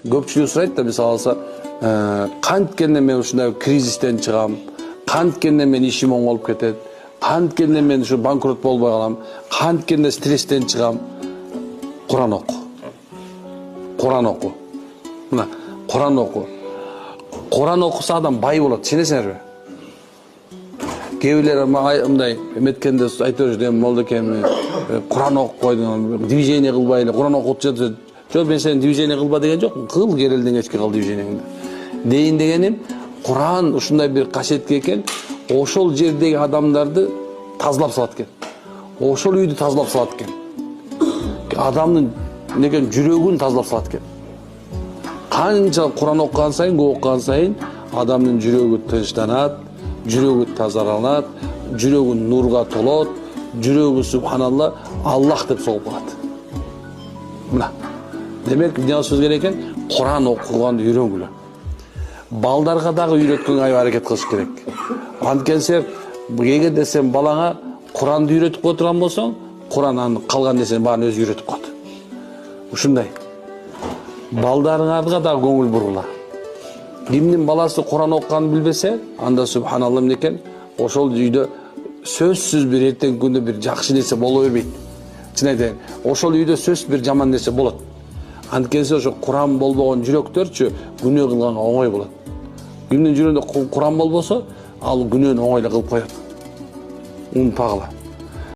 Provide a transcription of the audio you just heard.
көпчүлүк сурайт да, мисалы алса, канткенде мен ушундай кризистен чыгам, канткенде мен ишим оң болуп кетет, канткенде мен ушу банкрот болбой калам, канткенде стресстен чыгам. Куран оку. Куран оку. Мына, Куран оку. Куран окуса адам бай болот, сенесиңерби? Кээ бирлер мындай эметкенде айтып жүрдүм, молдокем, Куран окуп койдуң, движение кылбай эле, Куран окуп жатып. Жок, мен сени движение кылба деген жок, кыл керелден кечке кыл движениеңди. Дейин дегеним, Куран ушундай бир касиетке экен, ошол жердеги адамдарды тазалап салат экен. Ошол үйдү тазалап салат экен. Адамдын некен жүрөгүн тазалап салат экен. Канча Куран окуган сайын, көп окуган сайын адамдын жүрөгү тынчтанат, жүрөгү тазаланат, жүрөгү нурга толот, жүрөгү субханалла Аллах деп согуп калат. Мына. Демек, эмне кылышыбыз керек экен? Куран окуганды үйрөнгүлө. Балдарга дагы үйрөткөнгө аябай аракет кылыш керек. Анткенсе, эгерде сен балаңа Куранды үйрөтүп кое турган болсоң, Куран анын калган нерсени баарын өзү үйрөтүп коет. Ушундай. Балдарыңарга дагы көңүл бургула. Кимдин баласы Куран окуганын билбесе, анда субханалла эмне экен? Ошол үйдө сөзсүз бир эртең күндө бир жакшы нерсе боло бербейт. Чын айтайын, ошол үйдө сөзсүз бир жаман нерсе болот. Анткенсе ошо Куран болбогон жүрөктөрчү күнөө кылганга оңой болот. Кимдин жүрөгүндө Куран болбосо, ал күнөөнү оңой эле кылып коет. Унутпагыла.